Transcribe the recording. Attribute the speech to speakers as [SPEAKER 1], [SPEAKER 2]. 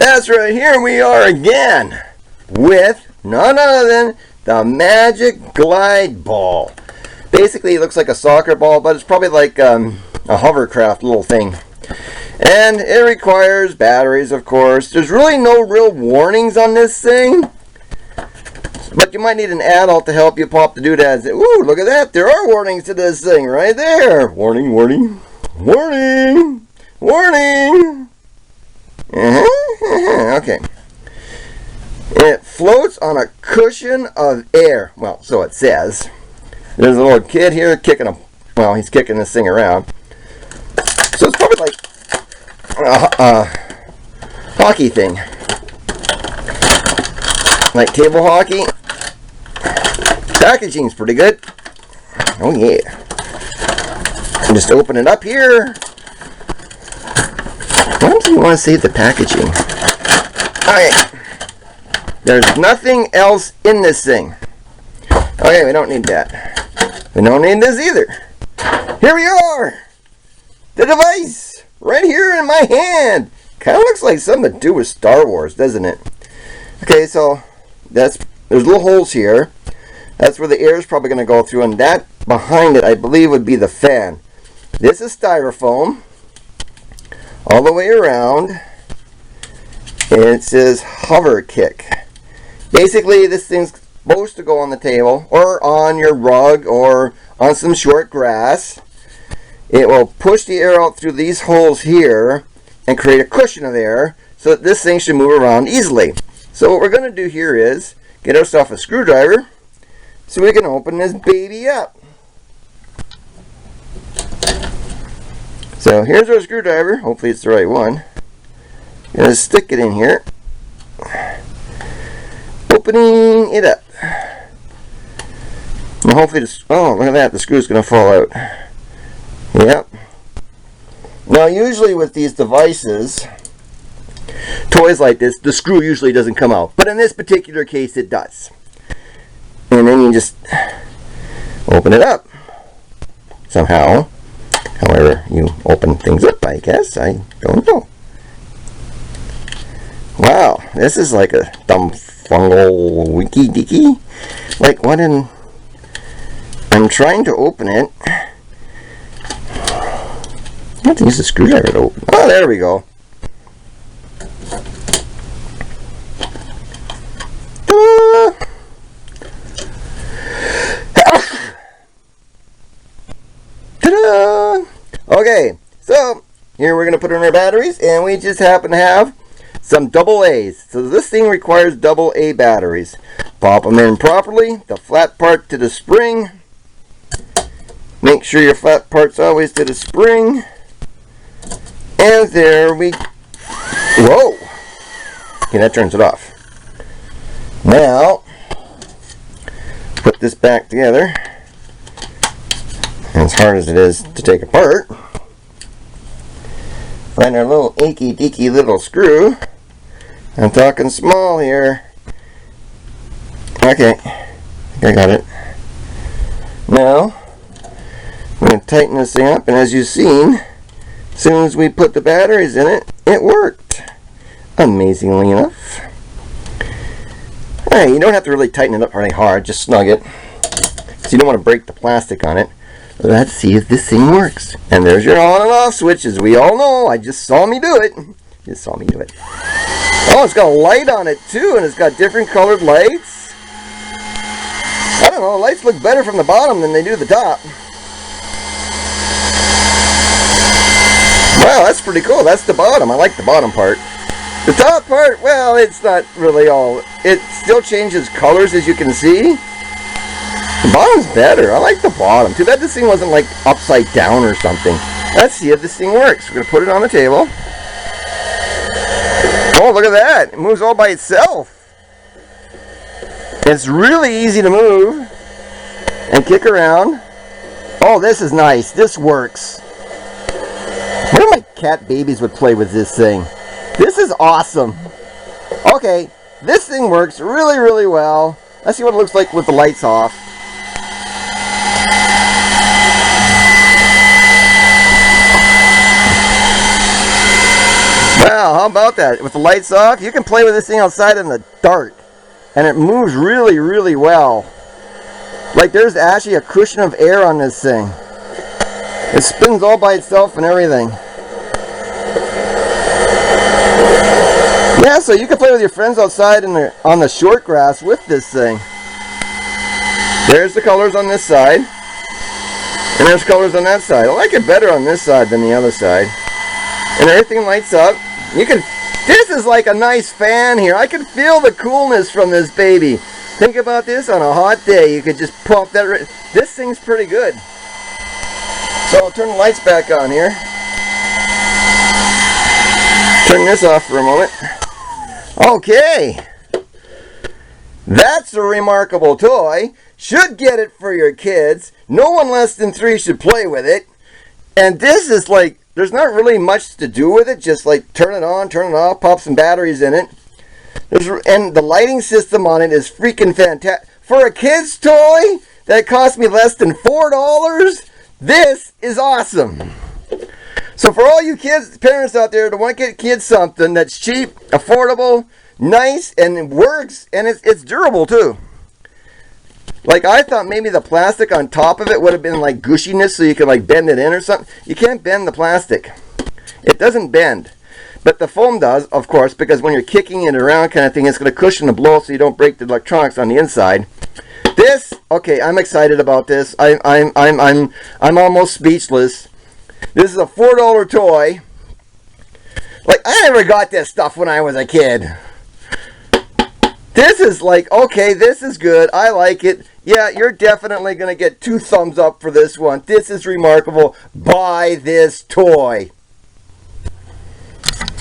[SPEAKER 1] That's right, here we are again with none other than the Magic Glide Ball. Basically, it looks like a soccer ball, but it's probably like a hovercraft little thing. And it requires batteries, of course. There's really no real warnings on this thing, but you might need an adult to help you pop the doodads. Ooh, look at that. There are warnings to this thing right there. Warning, warning, warning, warning. Okay. It floats on a cushion of air. Well, so it says. There's a little kid here kicking he's kicking this thing around. So it's probably like a hockey thing. Like table hockey. Packaging's pretty good. Oh yeah. Just open it up here. Why do you want to save the packaging? Okay. There's nothing else in this thing. Okay, we don't need that. We don't need this either. Here we are! The device! Right here in my hand! Kind of looks like something to do with Star Wars, doesn't it? Okay, so there's little holes here. That's where the air is probably going to go through, and that behind it, I believe, would be the fan. This is styrofoam. All the way around, and it says hover kick. Basically, this thing's supposed to go on the table or on your rug or on some short grass. It will push the air out through these holes here and create a cushion of air so that this thing should move around easily. So what we're going to do here is get ourselves a screwdriver so we can open this baby up. So here's our screwdriver. Hopefully it's the right one. Gonna stick it in here. Opening it up. And hopefully oh, look at that, the screw's gonna fall out. Yep. Now usually with these devices, toys like this, the screw usually doesn't come out. But in this particular case it does. And then you just open it up. Somehow. However you open things up, I guess. I don't know. Wow, this is like a dumb fungal winky dicky. Like what in... I'm trying to open it. I have to use the screwdriver to open. Oh, there we go. Ta-da! Okay, so here we're going to put in our batteries, and we just happen to have some AA. So this thing requires AA batteries. Pop them in properly, the flat part to the spring. Make sure your flat part's always to the spring. And there we... Whoa! Okay, that turns it off. Now, put this back together. As hard as it is to take apart, find our little inky deaky little screw. I'm talking small here. Okay, I got it. Now I'm going to tighten this thing up, and as you've seen, as soon as we put the batteries in it, it worked. Amazingly enough. Alright, you don't have to really tighten it up really hard, just snug it. So you don't want to break the plastic on it. Let's see if this thing works. And there's your on and off switch, as we all know. I just saw me do it. Just saw me do it. Oh, it's got a light on it too, and it's got different colored lights. I don't know, lights look better from the bottom than they do the top. Wow, that's pretty cool. That's the bottom. I like the bottom part. The top part, well, it's not really all. It still changes colors, as you can see. The bottom's better. I like the bottom. Too bad this thing wasn't like upside down or something. Let's see if this thing works. We're going to put it on the table. Oh, look at that. It moves all by itself. It's really easy to move and kick around. Oh, this is nice. This works. What if my cat babies would play with this thing? This is awesome. Okay, this thing works really, really well. Let's see what it looks like with the lights off. Wow, how about that? With the lights off, you can play with this thing outside in the dark. And it moves really, really well. Like there's actually a cushion of air on this thing. It spins all by itself and everything. Yeah, so you can play with your friends outside on the short grass with this thing. There's the colors on this side. And there's colors on that side. I like it better on this side than the other side. And everything lights up. This is like a nice fan here. I can feel the coolness from this baby. Think about this on a hot day. You could just pop that. This thing's pretty good. So I'll turn the lights back on here. Turn this off for a moment. Okay. That's a remarkable toy. Should get it for your kids. No one less than 3 should play with it. And this is like, there's not really much to do with it. Just like turn it on, turn it off, pop some batteries in it. And the lighting system on it is freaking fantastic. For a kid's toy that cost me less than $4, this is awesome. So for all you kids, parents out there that want to get kids something that's cheap, affordable, nice, and it works, and it's durable too. Like I thought maybe the plastic on top of it would have been like gushiness so you could like bend it in or something. You can't bend the plastic. It doesn't bend. But the foam does, of course, because when you're kicking it around kind of thing, it's going to cushion the blow so you don't break the electronics on the inside. This, okay, I'm excited about this. I'm almost speechless. This is a $4 toy. Like I never got this stuff when I was a kid. This is like, okay, this is good. I like it. Yeah, you're definitely going to get 2 thumbs up for this one. This is remarkable. Buy this toy.